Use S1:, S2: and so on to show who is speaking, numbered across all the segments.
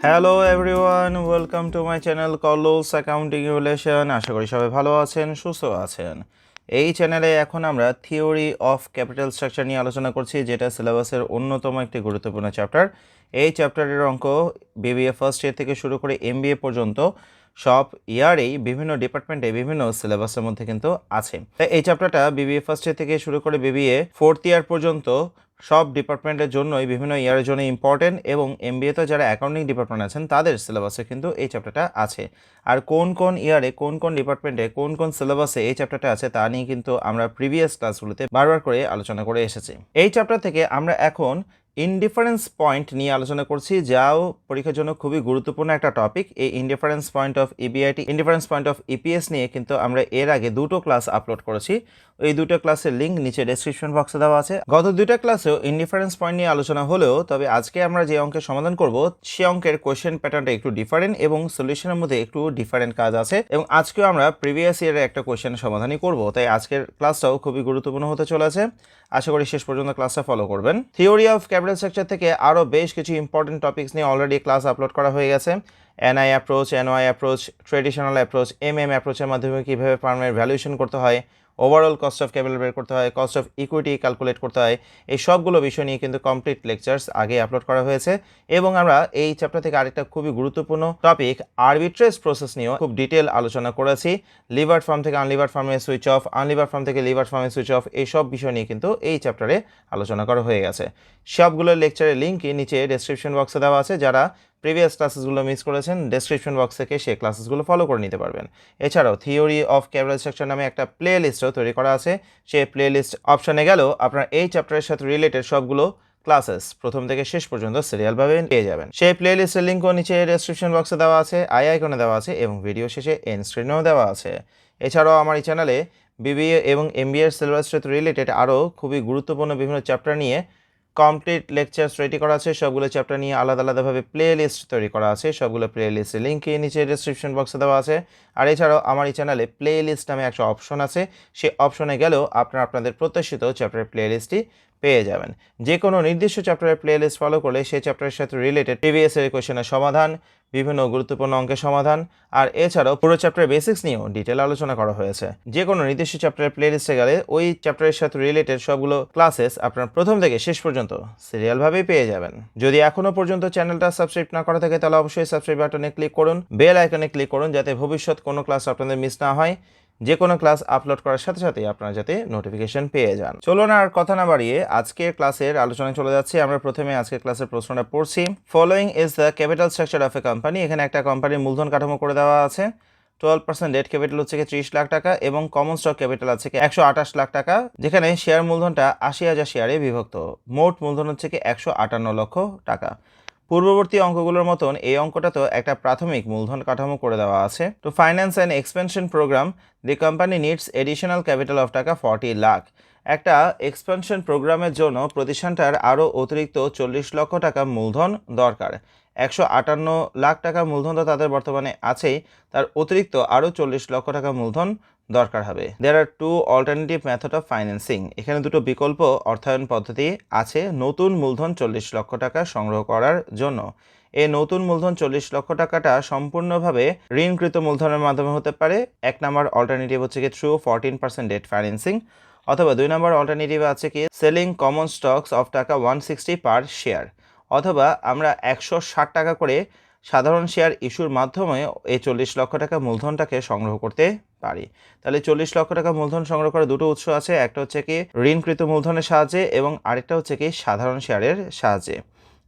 S1: Hello everyone, welcome to my channel Kallol's accounting relation. আশা করি সবাই ভালো আছেন, সুস্থ আছেন। এই চ্যানেলে এখন আমরা থিওরি অফ ক্যাপিটাল স্ট্রাকচার নিয়ে আলোচনা করছি, যেটা সিলেবাসের অন্যতম একটি গুরুত্বপূর্ণ চ্যাপ্টার। এই চ্যাপ্টারের অঙ্ক বিবিএ ফার্স্ট ইয়ার থেকে শুরু করে এমবিএ পর্যন্ত সব ইয়ারেই বিভিন্ন ডিপার্টমেন্টে বিভিন্ন সিলেবাসের মধ্যে কিন্তু আছে। এই চ্যাপ্টারটা বিবিএ ফার্স্ট ইয়ার থেকে শুরু করে বিবিএ ফোর্থ ইয়ার পর্যন্ত সব ডিপার্টমেন্টের জন্যই বিভিন্ন ইয়ারের জন্য ইম্পর্টেন্ট, এবং এমবিএতে যারা অ্যাকাউন্টিং ডিপার্টমেন্ট আছেন তাদের সিলেবাসে কিন্তু এই চ্যাপ্টারটা আছে। আর কোন কোন ইয়ারে কোন কোন ডিপার্টমেন্টে কোন কোন সিলেবাসে এই চ্যাপ্টারটা আছে তা নিয়ে কিন্তু আমরা প্রিভিয়াস ক্লাসগুলোতে বারবার করে আলোচনা করে এসেছি। এই চ্যাপ্টার থেকে আমরা এখন ইনডিফারেন্স পয়েন্ট নিয়ে আলোচনা করছি, যাও পরীক্ষার জন্য খুবই গুরুত্বপূর্ণ একটা টপিক। এই indifference point of EBIT, indifference point of EPS নিয়ে কিন্তু আমরা এর আগে দুটো ক্লাস আপলোড করেছি। এই দুটো ক্লাসের লিঙ্ক নিচে ডেসক্রিপশন বক্সে দেওয়া আছে। গত দুটো ক্লাসেও ইনডিফারেন্স পয়েন্ট নিয়ে আলোচনা হলেও, তবে আজকে আমরা যে অঙ্কের সমাধান করব সে অঙ্কের কোয়েশ্চেন প্যাটার্নটা একটু ডিফারেন্ট এবং সলিউশনের মধ্যে একটু ডিফারেন্ট কাজ আছে, এবং আজকেও আমরা প্রিভিয়াস ইয়ারের একটা কোয়েশ্চেনের সমাধানই করব। তাই আজকের ক্লাসটাও খুবই গুরুত্বপূর্ণ হতে চলেছে। আশা করি শেষ পর্যন্ত ক্লাসটা ফলো করবেন। থিওরি অফ ক্যাপিটাল স্ট্রাকচার থেকে আরও বেশ কিছু ইম্পর্টেন্ট টপিকস নিয়ে অলরেডি ক্লাস আপলোড করা হয়ে গেছে। NI approach, NY approach, traditional approach, অ্যাপ্রোচের মাধ্যমে কীভাবে ফার্মের ভ্যালুয়েশন করতে হয়, ওভারঅল কস্ট অফ ক্যাপিটাল বের করতে হয়, কস্ট অফ ইকুইটি ক্যালকুলেট করতে হয়, এই সবগুলো বিষয় নিয়ে কিন্তু কমপ্লিট লেকচার্স আগে আপলোড করা হয়েছে। এবং আমরা এই চ্যাপ্টার থেকে আরেকটা খুবই গুরুত্বপূর্ণ টপিক আরবিট্রেজ প্রসেস নিয়েও খুব ডিটেল আলোচনা করেছি। লিভার ফার্ম থেকে আনলিভার ফার্মে সুইচ অফ, আনলিভার ফার্ম থেকে লিভার ফার্মে সুইচ অফ, এই সব বিষয় নিয়ে কিন্তু এই চ্যাপ্টারে আলোচনা করা হয়ে গেছে। সবগুলো লেকচারের লিঙ্কই নিচে ডেসক্রিপশন বক্সে দেওয়া আছে। যারা প্রিভিয়াস ক্লাসেসগুলো মিস করেছেন, ডেসক্রিপশন বক্স থেকে সেই ক্লাসেসগুলো ফলো করে নিতে পারবেন। এছাড়াও থিওরি অফ ক্যাপিটাল স্ট্রাকচার নামে একটা প্লে লিস্টও তৈরি করা আছে। সেই প্লে লিস্ট অপশানে গেলেও আপনার এই চ্যাপ্টারের সাথে রিলেটেড সবগুলো ক্লাসেস প্রথম থেকে শেষ পর্যন্ত সিরিয়ালভাবে পেয়ে যাবেন। সেই প্লে লিস্টের লিঙ্কও নিচে ডেসক্রিপশন বক্সে দেওয়া আছে, আইকনে দেওয়া আছে, এবং ভিডিও শেষে এন্ড স্ক্রিনেও দেওয়া আছে। এছাড়াও আমার এই চ্যানেলে বিবিএ এবং এমবিএ সিলেবাসের সাথে রিলেটেড আরও খুবই গুরুত্বপূর্ণ বিভিন্ন চ্যাপ্টার নিয়ে কমপ্লিট লেকচার্স রেডি করা আছে। সবগুলো চ্যাপ্টার নিয়ে আলাদা আলাদাভাবে প্লে লিস্ট তৈরি করা আছে। সবগুলো প্লে লিস্টের লিঙ্কই নিচে ডেসক্রিপশন বক্সে দেওয়া আছে। আর এছাড়াও আমার এই চ্যানেলে প্লে লিস্ট নামে একটা অপশন আছে, সেই অপশনে গেলেও আপনারা আপনাদের প্রত্যাশিত চ্যাপ্টারের প্লে লিস্টটি পেয়ে যাবেন। যে কোনো নির্দিষ্ট চ্যাপ্টারের প্লে লিস্ট ফলো করলে সেই চ্যাপ্টারের সাথে রিলেটেড প্রিভিয়াস এর কোয়েশ্চেনের সমাধান, বিভিন্ন গুরুত্বপূর্ণ অঙ্কের সমাধান, আর এছাড়াও পুরো চ্যাপ্টারের বেসিক্স নিয়েও ডিটেল আলোচনা করা হয়েছে। যে কোনো নির্দিষ্ট চ্যাপ্টারের প্লে লিস্টে গেলে ওই চ্যাপ্টারের সাথে রিলেটেড সবগুলো ক্লাসেস আপনার প্রথম থেকে শেষ পর্যন্ত সিরিয়ালভাবেই পেয়ে যাবেন। যদি এখনও পর্যন্ত চ্যানেলটা সাবস্ক্রাইব না করা থাকে, তাহলে অবশ্যই সাবস্ক্রাইব বাটনে ক্লিক করুন, বেল আইকনে ক্লিক করুন, যাতে ভবিষ্যৎ কোনো ক্লাস আপনাদের মিস না হয়। যে কোনো ক্লাস আপলোড করার সাথে সাথেই আপনারা যাতে নোটিফিকেশন পেয়ে যান। চলুন আর কথা না বাড়িয়ে আজকের ক্লাসের আলোচনায় চলে যাচ্ছি। আমরা প্রথমে আজকের ক্লাসের প্রশ্নটা পড়ছি। Following is the capital structure of a company. এখানে একটা কোম্পানির মূলধন কাঠামো করে দেওয়া আছে। 12% ডেট ক্যাপিটাল হচ্ছে 30 লাখ টাকা, এবং কমন স্টক ক্যাপিটাল আছে 128 লাখ টাকা, যেখানে শেয়ার মূলধনটা 80,000 শেয়ারে বিভক্ত। মোট মূলধন হচ্ছে 158 লক্ষ টাকা। পূর্ববর্তী অঙ্কগুলোর মতন এই অঙ্কটা তো একটা প্রাথমিক মূলধন কাঠামো করে দেওয়া আছে। To finance and expansion programme the company needs additional capital of টাকা 40 লাখ। একটা এক্সপেনশন প্রোগ্রামের জন্য প্রতিষ্ঠানটার আরও অতিরিক্ত 40 লক্ষ টাকা মূলধন দরকার। 158 লাখ টাকা মূলধন তো তাদের বর্তমানে আছেই, তার অতিরিক্ত আরও 40 লক্ষ টাকা মূলধন দরকার হবে। There are two alternative method of financing. এখানে দুটো বিকল্প অর্থায়ন পদ্ধতি আছে নতুন মূলধন 40 লক্ষ টাকা সংগ্রহ করার জন্য। এই নতুন মূলধন 40 লক্ষ টাকাটা সম্পূর্ণভাবে ঋণকৃত মূলধনের মাধ্যমে হতে পারে। এক নম্বর অল্টারনেটিভ হচ্ছে কি থ্রু 14% ডেট ফাইন্যান্সিং, অথবা 2 নম্বর অল্টারনেটিভ আছে কি সেলিং কমন স্টকস অফ টাকা 160 পার শেয়ার, অথবা আমরা 160 টাকা করে সাধারণ শেয়ার ইস্যুর মাধ্যমে এই 40 লক্ষ টাকা মূলধনটাকে সংগ্রহ করতে পারি। তাহলে 40 লক্ষ টাকা মূলধন সংগ্রহ করার দুটো উৎস আছে, একটা হচ্ছে কি ঋণকৃত মূলধনের সাহায্যে, এবং আরেকটা হচ্ছে কি সাধারণ শেয়ারের সাহায্যে।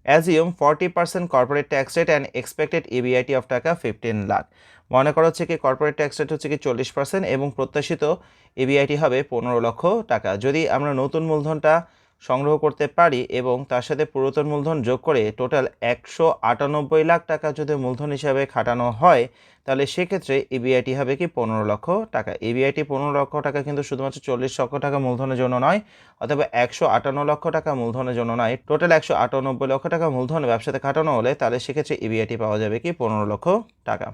S1: Assume 40% corporate tax rate and expected EBIT of টাকা 15 লাখ। মনে করা হচ্ছে কি কর্পোরেট ট্যাক্স রেট হচ্ছে কি 40% এবং প্রত্যাশিত ইবিআইটি হবে 15 লক্ষ টাকা। যদি আমরা নতুন মূলধনটা সংগ্রহ করতে পারি এবং তার সাথে পুরাতন মূলধন যোগ করে টোটাল 198 লাখ টাকা যদি মূলধন হিসাবে খাটানো হয়, তাহলে সেক্ষেত্রে ইবিআইটি হবে কি 15 লক্ষ টাকা। ইবিআইটি 15 লক্ষ টাকা কিন্তু শুধুমাত্র 40 লক্ষ টাকা মূলধনের জন্য নয়, অথবা 158 লক্ষ টাকা মূলধনের জন্য নয়, টোটাল 198 লক্ষ টাকা মূলধন ব্যবসাতে খাটানো হলে তাহলে সেক্ষেত্রে ইবিআইটি পাওয়া যাবে কি 15 লক্ষ টাকা।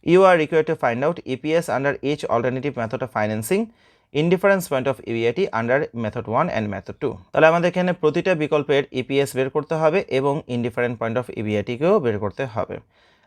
S1: You are required to find out EPS under each alternative method of financing. Indifference point of EBIT under method 1 and method 2। তাহলে আমাদের এখানে প্রতিটা বিকল্পের ইপিএস বের করতে হবে এবং ইনডিফারেন্ট পয়েন্ট অফ ইবিআইটিকেও বের করতে হবে।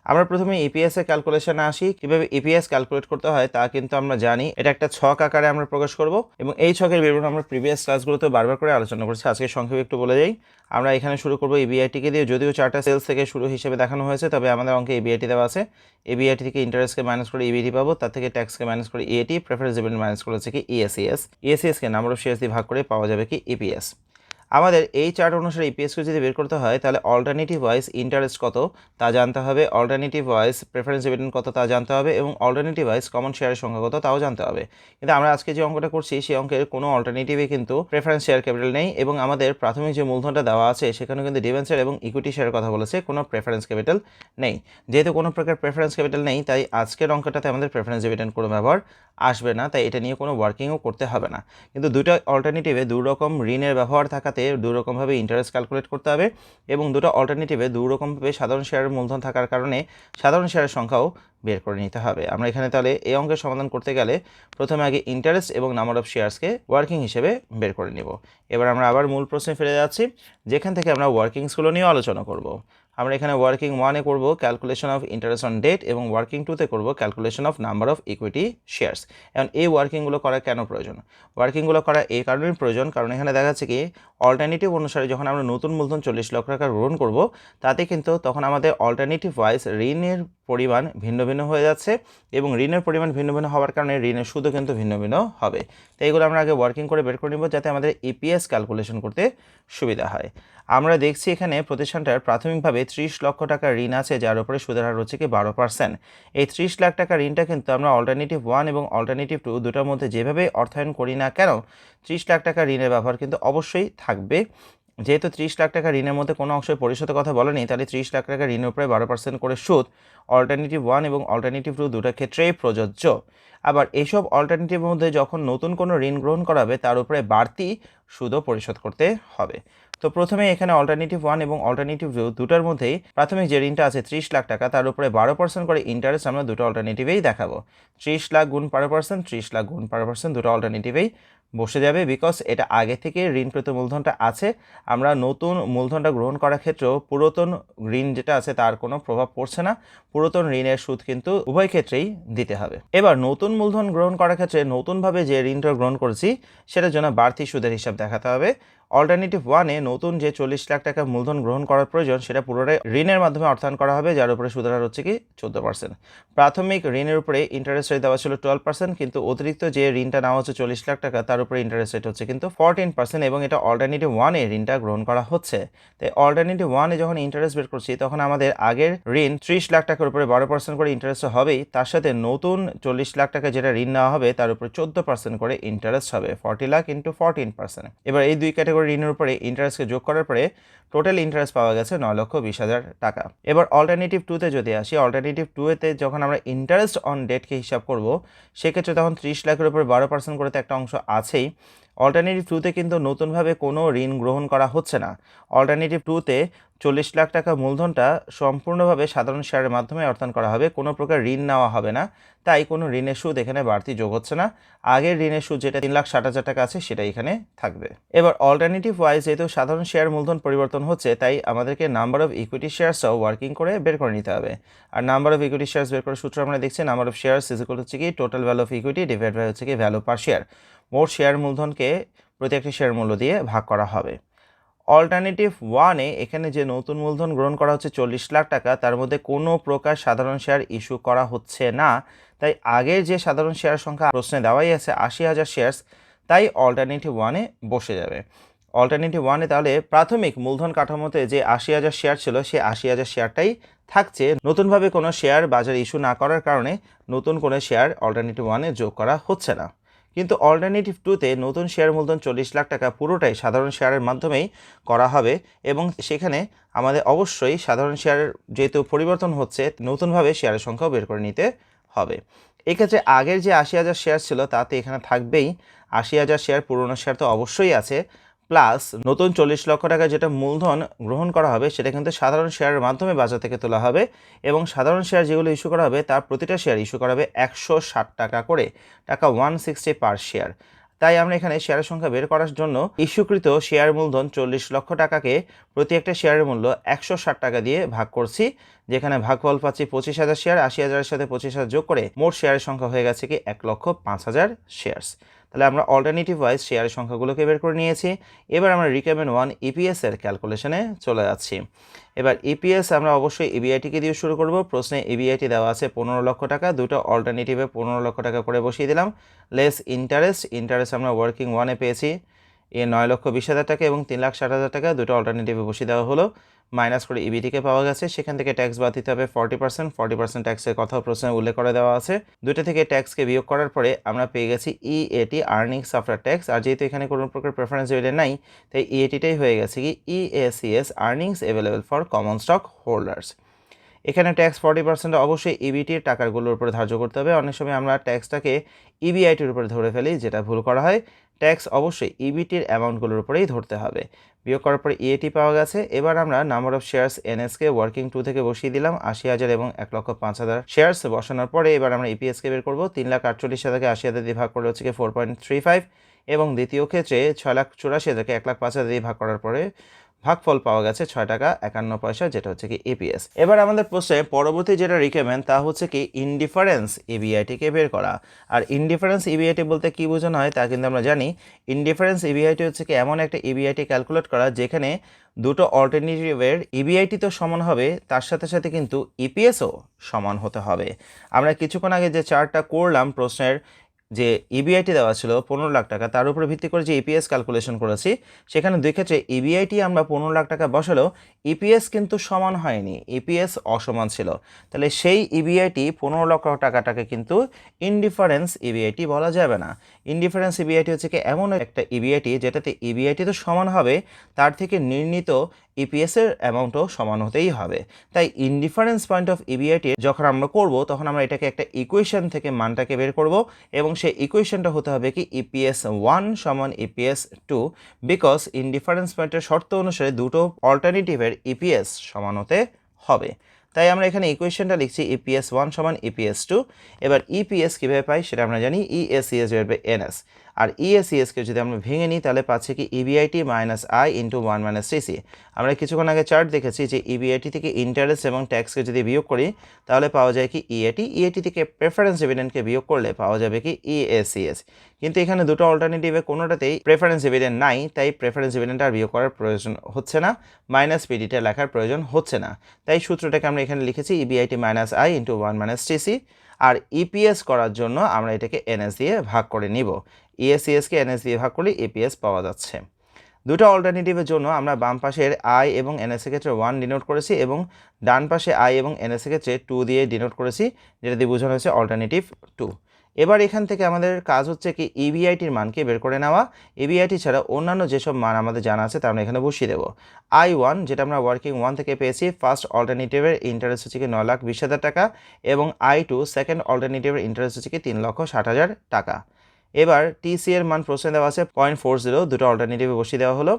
S1: আমরা প্রথমে ইপিএস এর ক্যালকুলেশনে আসি। কিভাবে ইপিএস ক্যালকুলেট করতে হয় তা কিন্তু আমরা জানি। এটা একটা ছক আকারে আমরা প্রকাশ করব এবং এই ছকের বিবরণ আমরা প্রিভিয়াস ক্লাসগুলোতে বারবার করে আলোচনা করেছি। আজকে সংক্ষেপে একটু বলে যাই। আমরা এখানে শুরু করব ইবিআইটিকে দিয়ে। যদিও চারটা সেলস থেকে শুরু হিসেবে দেখানো হয়েছে, তবে আমাদের অঙ্কে ইবিআইটি দেওয়া আছে। ইবিআইটি থেকে ইন্টারেস্টকে মাইনাস করে ইবিটি পাবো, তার থেকে ট্যাক্সকে মাইনাস করে ইএটি, প্রেফারেন্স ডিভিডেন্ড মাইনাস করে হচ্ছে কি ইএসইএস, ইএসইএসকে নাম্বার অফ শেয়ার্স দিয়ে ভাগ করে পাওয়া যাবে কি ইপিএস। আমাদের এই চার্ট অনুসারে ইপিএসকে যদি বের করতে হয় তাহলে অল্টারনেটিভ ওয়াইজ ইন্টারেস্ট কত তা জানতে হবে, অল্টারনেটিভ ওয়াইজ প্রেফারেন্স ডিভিডেন্ড কত তা জানতে হবে এবং অল্টারনেটিভ ওয়াইজ কমন শেয়ারের সংখ্যা কত তাও জানতে হবে। কিন্তু আমরা আজকে যে অঙ্কটা করছি সেই অঙ্কের কোনো অল্টারনেটিভে কিন্তু প্রেফারেন্স শেয়ার ক্যাপিটাল নেই এবং আমাদের প্রাথমিক যে মূলধনটা দেওয়া আছে সেখানে কিন্তু ডিবেঞ্চার এবং ইকুইটি শেয়ারের কথা বলেছে, কোনো প্রেফারেন্স ক্যাপিটাল নেই। যেহেতু কোনো প্রকার প্রেফারেন্স ক্যাপিটাল নেই তাই আজকের অঙ্কটাতে আমাদের প্রেফারেন্স ডিভিডেন্ড কোনো ব্যবহার আসবে না, তাই এটা নিয়ে কোনো ওয়ার্কিংও করতে হবে না। কিন্তু দুটো অল্টারনেটিভে দু রকম ঋণের ব্যবহার থাকাতে দু রকমভাবে ইন্টারেস্ট ক্যালকুলেট করতে হবে এবং দুটো অল্টারনেটিভে দু রকমভাবে সাধারণ শেয়ারের মূলধন থাকার কারণে সাধারণ শেয়ারের সংখ্যাও বের করে নিতে হবে। আমরা এখানে তাহলে এই অঙ্কের সমাধান করতে গেলে প্রথমে আগে ইন্টারেস্ট এবং নাম্বার অফ শেয়ার্সকে ওয়ার্কিং হিসেবে বের করে নিব। এবার আমরা আবার মূল প্রশ্নে ফিরে যাচ্ছি, যেখান থেকে আমরা ওয়ার্কিংসগুলো নিয়ে আলোচনা করব। আমরা এখানে ওয়ার্কিং 1-এ করব calculation of interest on debt এবং ওয়ার্কিং 2-তে করব calculation of number of equity shares. এখন এই ওয়ার্কিংগুলো করা কেন প্রয়োজন? ওয়ার্কিংগুলো করা এই কারণেই প্রয়োজন কারণ এখানে দেখা যাচ্ছে কি অল্টারনেটিভ অনুসারে যখন আমরা নতুন মূলধন 40 লক্ষ টাকা গ্রহণ করব তাতে কিন্তু তখন আমাদের অল্টারনেটিভ ওয়াইজ ঋণের পরিমাণ ভিন্ন ভিন্ন হয়ে যাচ্ছে এবং ঋণের পরিমাণ ভিন্ন ভিন্ন হওয়ার কারণে ঋণের সুদও কিন্তু ভিন্ন ভিন্ন হবে। তো এইগুলো আমরা আগে ওয়ার্কিং করে বের করে নিব যাতে আমাদের ইপিএস ক্যালকুলেশন করতে সুবিধা হয়। আমরা দেখছি এখানে প্রতিষ্ঠানটার প্রাথমিকভাবে 30 লক্ষ টাকা ঋণ আছে যার উপরে সুদের হার হচ্ছে কি 12%। এই 30 লাখ টাকা ঋণটা কিন্তু আমরা অল্টারনেটিভ 1 এবং অল্টারনেটিভ 2 দুটোর মধ্যে যেভাবে অর্থায়ন করি না কেন 30 লাখ টাকা ঋণের ব্যবহার কিন্তু অবশ্যই থাকবে। যেহেতু 30 লাখ টাকা ঋণের মধ্যে কোনো অংশের পরিশোধের কথা বলেনি তাহলে 30 লাখ টাকা ঋণের উপরে 12% করে সুদ অল্টারনেটিভ 1 এবং অল্টারনেটিভ 2 দুটোর ক্ষেত্রেই প্রযোজ্য। আবার এইসব অল্টারনেটিভের মধ্যে যখন নতুন কোনো ঋণ গ্রহণ করা হবে তার উপরে বাড়তি সুদও পরিশোধ করতে হবে। তো প্রথমে এখানে অল্টারনেটিভ 1 এবং অল্টারনেটিভ 2 দুটার মধ্যেই প্রাথমিক যে ঋণটা আছে 30 লাখ টাকা তার উপরে 12% করে ইন্টারেস্ট আমরা দুটো অল্টারনেটিভেই দেখাবো। 30 লাখ গুণ 12%, 30 লাখ গুণ 12% দুটো অল্টারনেটিভেই বসে যাবে বিকজ এটা আগে থেকে ঋণকৃত মূলধনটা আছে। আমরা নতুন মূলধনটা গ্রহণ করার ক্ষেত্রেও পুরাতন ঋণ যেটা আছে তার কোনো প্রভাব পড়ছে না, পুরাতন ঋণের সুদ কিন্তু উভয় ক্ষেত্রেই দিতে হবে। এবার নতুন মূলধন গ্রহণ করার ক্ষেত্রে নতুনভাবে যে ঋণটা গ্রহণ করেছি সেটার জন্য বাড়তি সুদের হিসাব দেখাতে হবে। অল্টারনেটিভ 1-এ নতুন যে 40 লাখ টাকা মূলধন গ্রহণ করার প্রয়োজন সেটা পুরোটাই ঋণের মাধ্যমে অর্থায়ন করা হবে যার উপরে সুদের হার হচ্ছে কি 14%। প্রাথমিক ঋণের উপরে ইন্টারেস্ট রেট দেওয়া ছিল 12%, কিন্তু অতিরিক্ত যে ঋণটা নেওয়া হচ্ছে 40 লাখ টাকা তার উপরে ইন্টারেস্ট রেট হচ্ছে কিন্তু 14% এবং এটা অল্টারনেটিভ 1-এ ঋণটা গ্রহণ করা হচ্ছে। তাই অল্টারনেটিভ 1-এ যখন ইন্টারেস্ট বের করছি তখন আমাদের আগের ঋণ 30 লাখ টাকার উপরে 12% করে ইন্টারেস্ট হবেই, তার সাথে নতুন 40 লাখ টাকা যেটা ঋণ নেওয়া হবে তার উপরে 14% করে ইন্টারেস্ট হবে, 40 লাখ ইন্টু 14%। এবার এই দুই ক্যাটাগরি ঋণের উপরে ইন্টারেস্টকে যোগ করার পরে টোটাল ইন্টারেস্ট পাওয়া গেছে 9,20,000 টাকা। এবার অল্টারনেটিভ 2-তে যদি আসি, অল্টারনেটিভ 2-এতে যখন আমরা ইন্টারেস্ট অন ডেটকে হিসাব করব সেক্ষেত্রে তখন 30 লাখের উপরে 12% করে তো একটা অংশ আছেই। অল্টারনেটিভ 2-তে কিন্তু নতুনভাবে কোনো ঋণ গ্রহণ করা হচ্ছে না। অল্টারনেটিভ 2-তে 40 লাখ টাকা মূলধনটা সম্পূর্ণভাবে সাধারণ শেয়ারের মাধ্যমে অর্থায়ন করা হবে, কোনো প্রকার ঋণ নেওয়া হবে না, তাই কোনো ঋণের সুদ এখানে বাড়তি যোগ হচ্ছে না। আগের ঋণের সুদ যেটা 3,60,000 টাকা আছে সেটা এখানে থাকবে। এবার অল্টারনেটিভ ওয়াইজ যেহেতু সাধারণ শেয়ার মূলধন পরিবর্তন হচ্ছে তাই আমাদেরকে নাম্বার অফ ইকুইটি শেয়ারসও ওয়ার্কিং করে বের করে নিতে হবে। আর নাম্বার অফ ইকুইটি শেয়ারস বের করার সূত্র আমরা দেখছি number of shares is equal হচ্ছে কি total value of equity divide by হচ্ছে কি ভ্যালু পার শেয়ার। মোট শেয়ার মূলধনকে প্রতি একটি শেয়ার মূল্য দিয়ে ভাগ করা হবে। অল্টারনেটিভ 1-এ এখানে যে নতুন মূলধন গ্রহণ করা হচ্ছে 40 লাখ টাকা তার মধ্যে কোনো প্রকার সাধারণ শেয়ার ইস্যু করা হচ্ছে না, তাই আগের যে সাধারণ শেয়ার সংখ্যা প্রশ্নে দেওয়াই আছে 80,000 শেয়ারস, তাই অল্টারনেটিভ 1-এ বসে যাবে। অল্টারনেটিভ 1-এ তাহলে প্রাথমিক মূলধন কাঠামোতে যে 80,000 শেয়ার ছিল সেই 80,000 শেয়ারটাই থাকছে, নতুনভাবে কোনো শেয়ার বাজারে ইস্যু না করার কারণে নতুন কোনো শেয়ার অল্টারনেটিভ 1-এ যোগ করা হচ্ছে না। কিন্তু অল্টারনেটিভ 2-তে নতুন শেয়ার মূলধন 40 লাখ টাকা পুরোটাই সাধারণ শেয়ারের মাধ্যমেই করা হবে এবং সেখানে আমাদের অবশ্যই সাধারণ শেয়ারের যেহেতু পরিবর্তন হচ্ছে নতুনভাবে শেয়ারের সংখ্যাও বের করে নিতে হবে। এক্ষেত্রে আগের যে 80,000 শেয়ার ছিল তাতে এখানে থাকবেই 80,000 শেয়ার, পুরনো শেয়ার তো অবশ্যই আছে, প্লাস নতুন 40 লক্ষ টাকা যেটা মূলধন গ্রহণ করা হবে সেটা কিন্তু সাধারণ শেয়ারের মাধ্যমে বাজার থেকে তোলা হবে এবং সাধারণ শেয়ার যেগুলো ইস্যু করা হবে তার প্রতিটা শেয়ার ইস্যু করা হবে 160 টাকা করে, টাকা 160 পার শেয়ার। তাই আমরা এখানে শেয়ারের সংখ্যা বের করার জন্য ইস্যুকৃত শেয়ার মূলধন 40 লক্ষ টাকাকে প্রতি একটা শেয়ারের মূল্য 160 টাকা দিয়ে ভাগ করছি, যেখানে ভাগফল পাচ্ছি 25,000 শেয়ার, 80,000-এর সাথে 25,000 যোগ করে মোট শেয়ারের সংখ্যা হয়ে গেছে কি 1,05,000 শেয়ারস। তাহলে আমরা অল্টারনেটিভ ওয়াইজ শেয়ারের সংখ্যাগুলোকে বের করে নিয়েছি। এবার আমরা রিকমেন্ড 1 ইপিএস এর ক্যালকুলেশনে চলে যাচ্ছি। এবার ইপিএস আমরা অবশ্যই ইবিআইটিকে দিয়ে শুরু করব। প্রশ্নে ইবিআইটি দেওয়া আছে 15 লক্ষ টাকা, দুটো অল্টারনেটিভে 15 লক্ষ টাকা করে বসিয়ে দিলাম, লেস ইন্টারেস্ট আমরা ওয়ার্কিং 1-এ পেয়েছি 9,20,000 টাকা এবং 3,60,000 টাকা, দুটো অল্টারনেটিভে বসিয়ে দেওয়া হলো, মাইনাস করে ইবিটিকে পাওয়া গেছে। সেখান থেকে ট্যাক্স বাদ দিতে হবে 40% ট্যাক্সের কথাও প্রশ্নে উল্লেখ করে দেওয়া আছে। দুটো থেকে ট্যাক্সকে বিয়োগ করার পরে আমরা পেয়ে গেছি ইএটি আর্নিংস আফটার ট্যাক্স। আর যেহেতু এখানে কোনো প্রকার প্রেফারেন্স ডিভিডেন্ড নাই তাই ইএটিটাই হয়ে গেছে কি ইএসিএস earnings available for common stock holders. এখানে ট্যাক্স 40% অবশ্যই ইবিটির টাকাগুলোর উপরে ধার্য করতে হবে। অনেক সময় আমরা ট্যাক্সটাকে ইবিআইটির উপরে ধরে ফেলি, যেটা ভুল করা হয়। ট্যাক্স অবশ্যই ইবিটির অ্যামাউন্টগুলোর উপরেই ধরতে হবে। বিয়োগ করার পরে ইএটি পাওয়া গেছে। এবার আমরা number of shares NSK working 2 থেকে বসিয়ে দিলাম 80,000 এবং 1,05,000 শেয়ার্স বসানোর পরে এবার আমরা ইপিএসকে বের করব। 3,48,000-কে 80,000 দিয়ে ভাগ করলে হচ্ছে কি 4.35 এবং দ্বিতীয় ক্ষেত্রে 6,84,000-কে 1,05,000 দিয়ে ভাগ করার পরে ভাগফল পাওয়া গেছে 6 টাকা 51 পয়সা, যেটা হচ্ছে কি এপিএস। এবার আমাদের প্রশ্নে পরবর্তী যেটা রিকমেন্ড তা হচ্ছে কি ইনডিফারেন্স ইবিআইটিকে বের করা। আর ইনডিফারেন্স ইবিআইটি বলতে কি বোঝানো হয় তা কিন্তু আমরা জানি। ইনডিফারেন্স ইবিআইটি হচ্ছে কি এমন একটা ইবিআইটি ক্যালকুলেট করা যেখানে দুটো অল্টারনেটিভের ইবিআইটি তো সমান হবে, তার সাথে সাথে কিন্তু ইপিএসও সমান হতে হবে। আমরা কিছুক্ষণ আগে যে চার্টটা করলাম প্রশ্নের, যে ইবিআইটি দেওয়া ছিল 15 লাখ টাকা, তার উপরে ভিত্তি করে যে ইপিএস ক্যালকুলেশন করেছি সেখানে দুই ক্ষেত্রে ইবিআইটি আমরা 15 লাখ টাকা বসালেও ইপিএস কিন্তু সমান হয়নি, ইপিএস অসমান ছিল। তাহলে সেই ইবিআইটি 15 লক্ষ টাকাটাকে কিন্তু ইনডিফারেন্স ইবিআইটি বলা যাবে না। ইনডিফারেন্স ইবিআইটি হচ্ছে কি এমন একটা ইবিআইটি যেটাতে ইবিআইটি তো সমান হবে, তার থেকে নির্ণীত ইপিএসের অ্যামাউন্টও সমান হতেই হবে। তাই ইনডিফারেন্স পয়েন্ট অফ ইবিআইটি যখন আমরা করব তখন আমরা এটাকে একটা ইকুয়েশন থেকে মানটাকে বের করব এবং সেই ইকুয়েশনটা হতে হবে কি ইপিএস 1 সমান ইপিএস 2, বিকজ ইনডিফারেন্স পয়েন্টের শর্ত অনুসারে দুটো অল্টারনেটিভের ইপিএস সমান হতে হবে। তাই আমরা এখানে ইকুয়েশনটা লিখছি ইপিএস 1 সমান ইপিএস 2। এবার ইপিএস কীভাবে পাই সেটা আমরা জানি, ইএসিএস ডিভাইড বাই এনএস। আর ইএসিএসকে যদি আমরা ভেঙে নিই তাহলে পাচ্ছি কি EBIT minus I into 1 minus CC. আমরা কিছুক্ষণ আগে চার্ট দেখেছি যে ইবিআইটি থেকে ইন্টারেস্ট এবং ট্যাক্সকে যদি বিয়োগ করি তাহলে পাওয়া যায় কি ইএটি। ইএটি থেকে প্রেফারেন্স ডিভিডেন্ডকে বিয়োগ করলে পাওয়া যাবে কি ইএসিএস। কিন্তু এখানে দুটো অল্টারনেটিভে কোনোটাতেই প্রেফারেন্স ডিভিডেন্ড নাই, তাই প্রেফারেন্স ডিভিডেন্ড আর বিয়োগ করার প্রয়োজন হচ্ছে না, মাইনাস পিডিটা লেখার প্রয়োজন হচ্ছে না। তাই সূত্রটাকে আমরা এখানে লিখেছি EBIT minus I into 1 minus TC. আর ইপিএস করার জন্য আমরা এটাকে এনএস দিয়ে ভাগ করে নিব। ইএসিএসকে এনএস দিয়ে ভাগ করলে ইপিএস পাওয়া যাচ্ছে। দুটো অল্টারনেটিভের জন্য আমরা বাম পাশের আই এবং এনএস এর ক্ষেত্রে 1 ডিনোট করেছি এবং ডান পাশে আই এবং এনএস এর ক্ষেত্রে 2 দিয়ে ডিনোট করেছি, যেটা দিয়ে বোঝানো হয়েছে অল্টারনেটিভ 2। এবার এখান থেকে আমাদের কাজ হচ্ছে কি ইবিআইটির মানকে বের করে নেওয়া। ইবিআইটি ছাড়া অন্যান্য যেসব মান আমাদের জানা আছে তা আমরা এখানে বসিয়ে দেবো। I1 যেটা আমরা ওয়ার্কিং 1 থেকে পেয়েছি, ফার্স্ট অল্টারনেটিভের ইন্টারেস্ট হচ্ছে কি 9,20,000 টাকা এবং I2 সেকেন্ড অল্টারনেটিভের ইন্টারেস্ট হচ্ছে কি 3,60,000 টাকা। এবার টিসি এর মান প্রশ্নে দেওয়া আছে 0.40, দুটো অল্টারনেটিভে বসিয়ে দেওয়া হলো।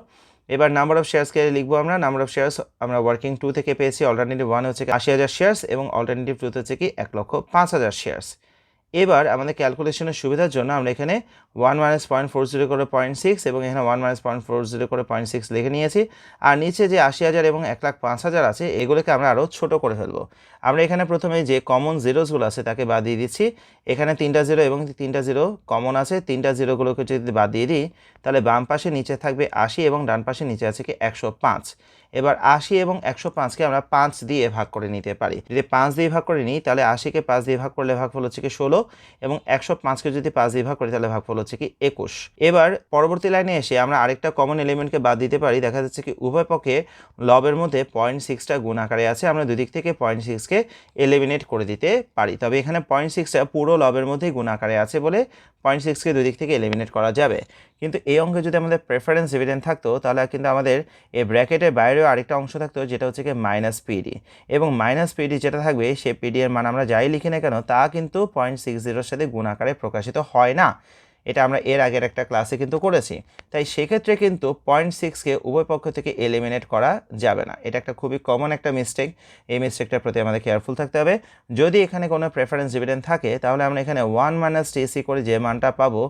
S1: এবার নাম্বার অফ শেয়ার্সকে লিখবো আমরা। নাম্বার অফ শেয়ার্স আমরা ওয়ার্কিং 2 থেকে পেয়েছি, অল্টারনেটিভ 1 হচ্ছে কি 80,000 শেয়ার্স এবং অল্টারনেটিভ 2 হচ্ছে কি 1,05,000 শেয়ার্স। এবার আমাদের ক্যালকুলেশনের সুবিধার জন্য আমরা এখানে 1 মাইনাস 0.40 করে 0.6 এবং এখানে 1 মাইনাস 0.40 করে 0.6 লিখে নিয়েছি। আর নিচে যে 80,000 এবং 1,05,000 আছে এগুলোকে আমরা আরও ছোট করে ফেলবো। আমরা এখানে প্রথমে যে কমন জিরোসগুলো আছে তাকে বাদ দিয়ে দিচ্ছি। এখানে 3টা জিরো এবং 3টা জিরো কমন আছে, 3টা জিরোগুলোকে যদি বাদ দিয়ে দিই তাহলে বাম পাশে নিচে থাকবে 80 এবং ডান পাশে নিচে আছে কি 105। এবার 80 এবং 105কে আমরা 5 দিয়ে ভাগ করে নিতে পারি। যদি 5 দিয়ে ভাগ করে নিই তাহলে 80কে 5 দিয়ে ভাগ করলে ভাগফল হচ্ছে কি 16 এবং 105কে যদি 5 দিয়ে ভাগ করি তাহলে ভাগফল হচ্ছে কি 21। এবার পরবর্তী লাইনে এসে আমরা আরেকটা কমন এলিমেন্টকে বাদ দিতে পারি। দেখা যাচ্ছে কি উভয় পক্ষে লবের মধ্যে 0.6টা গুণ আকারে আছে, আমরা দুদিক থেকে 0.6কে এলিমিনেট করে দিতে পারি। তবে এখানে 0.6টা পুরো লবের মধ্যেই গুণ আকারে আছে বলে 0.6কে দুদিক থেকে এলিমিনেট করা যাবে। কিন্তু এই অঙ্কে যদি আমাদের প্রেফারেন্স ডিভিডেন্ড থাকতো তাহলে কিন্তু আমাদের এই ব্র্যাকেটের বাইরেও আরেকটা অংশ থাকতো যেটা হচ্ছে কি মাইনাস পিডি, এবং মাইনাস পিডি যেটা থাকবে সেই পিডি এর মান আমরা যাই লিখি না কেন তা কিন্তু 0.60 সাথে গুণ আকারে প্রকাশিত হয় না। এটা আমরা এর আগের একটা ক্লাসে কিন্তু করেছি। তাই সেক্ষেত্রে কিন্তু 0.6কে উভয় পক্ষ থেকে এলিমিনেট করা যাবে না। এটা একটা খুবই কমন একটা মিস্টেক। এই মিস্টেকটার প্রতি আমাদের কেয়ারফুল থাকতে হবে। যদি এখানে কোনো প্রেফারেন্স ডিভিডেন্ড থাকে তাহলে আমরা এখানে 1 - TC করে যে মানটা পাবো,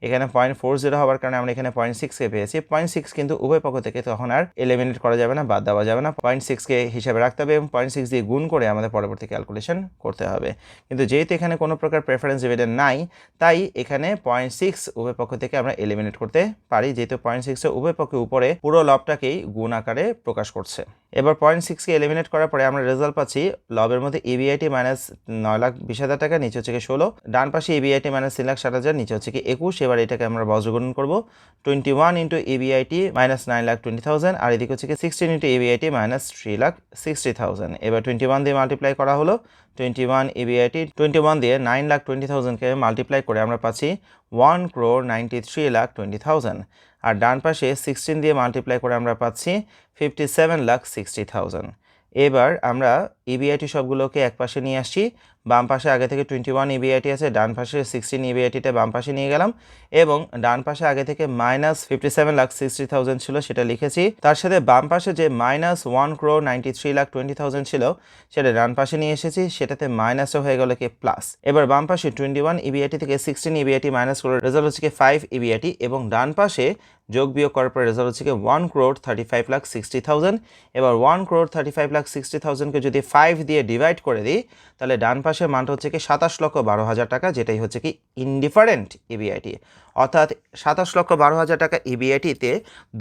S1: এখানে 0.40 হওয়ার কারণে আমরা এখানে 0.6কে পেয়েছি। 0.6 কিন্তু উভয় পক্ষ থেকে তখন আর এলিমিনেট করা যাবে না, বাদ দেওয়া যাবে না। 0.6কে হিসাবে রাখতে হবে এবং 0.6 দিয়ে গুণ করে আমাদের পরবর্তী ক্যালকুলেশন করতে হবে। কিন্তু যেহেতু এখানে কোনো প্রকার প্রেফারেন্স ডিভিডেন্ড নাই, তাই এখানে 0.6 উভয় পক্ষ থেকে আমরা এলিমিনেট করতে পারি, যেহেতু 0.6 উভয় পক্ষে উপরে পুরো লবটাকেই গুণ আকারে প্রকাশ করছে। এবার 0.6কে এলিমিনেট করার পরে আমরা রেজাল্ট পাচ্ছি লবের মধ্যে EBIT মাইনাস 9,20,000 টাকা, নিচে হচ্ছে কি 16, ডান পাশে EBIT মাইনাস 3,60,000, নিচে হচ্ছে কি 21। এবার এটাকে আমরা বজ্রগুণন করব 21 ইন্টু EBIT মাইনাস 9,20,000, আর এদিকে হচ্ছে কি 16 ইন্টু EBIT মাইনাস 3,60,000। এবার 21 দিয়ে মাল্টিপ্লাই করা হলো, 21 EBIT 21 দিয়ে 9,20,000কে মাল্টিপ্লাই করে আমরা পাচ্ছি 1,93,20,000, আর ডান পাশে 16 দিয়ে মাল্টিপ্লাই করে আমরা পাচ্ছি 57,60,000। এবার আমরা EBIT সবগুলোকে এক পাশে নিয়ে আসছি, বাম পাশে আগে থেকে 21 EBIT আছে, ডান পাশে 16 EBITটা বাম পাশে নিয়ে গেলাম এবং ডান পাশে আগে থেকে মাইনাস 57,60,000 ছিল সেটা লিখেছি, তার সাথে বাম পাশে যে মাইনাস 1,93,20,000 ছিল সেটা ডান পাশে নিয়ে এসেছি, সেটাতে মাইনাসও হয়ে গেল কি প্লাস। এবার বাম পাশে 21 EBIT থেকে 16 EBIT মাইনাস করে রেজাল্ট হচ্ছে কি 5 EBIT এবং ডান পাশে যোগ বিয়োগ করার পরে রেজাল্ট হচ্ছে কি 1,35,60,000। এবার 1,35,60,000কে যদি 5 দিয়ে ডিভাইড করে দিই তাহলে ডান পাশের মানটা হচ্ছে কি 27,12,000 টাকা, যেটাই হচ্ছে কি ইনডিফারেন্ট EBIT। অর্থাৎ 27,12,000 টাকা EBIT-তে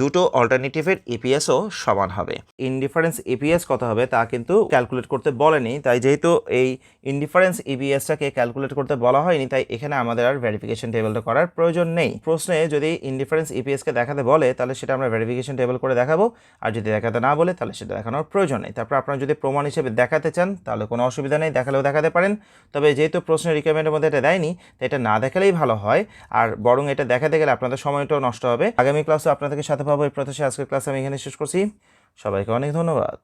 S1: দুটো অল্টারনেটিভের EPSও সমান হবে। ইনডিফারেন্স EPS কত হবে তা কিন্তু ক্যালকুলেট করতে বলেনি, তাই যেহেতু এই ইনডিফারেন্স EPSটাকে ক্যালকুলেট করতে বলা হয়নি, তাই এখানে আমাদের আর ভেরিফিকেশন টেবিলটা করার প্রয়োজন নেই। প্রশ্নে যদি ইনডিফারেন্স EPSকে দেখাতে বলে তাহলে সেটা আমরা ভেরিফিকেশন টেবিল করে দেখাবো, আর যদি দেখাতে না বলে তাহলে সেটা দেখানোর প্রয়োজন নেই। তারপর আপনারা যদি প্রমাণ হিসেবে দেখাতে চান তাহলে কোনো অসুবিধা নেই, দেখালেও দেখাতে পারেন। তবে যেহেতু প্রশ্নের রিকোয়ারমেন্টের মধ্যে এটা দেয়নি, তাই এটা না দেখালেই ভালো হয়, আর বরং এটা দেখাতে গেলে আপনাদের সময়টাও নষ্ট হবে। আগামী ক্লাসে আপনাদের সাথে পাবো এই প্রত্যাশায় আজকের ক্লাস আমি এখানে শেষ করছি। সবাইকে অনেক ধন্যবাদ।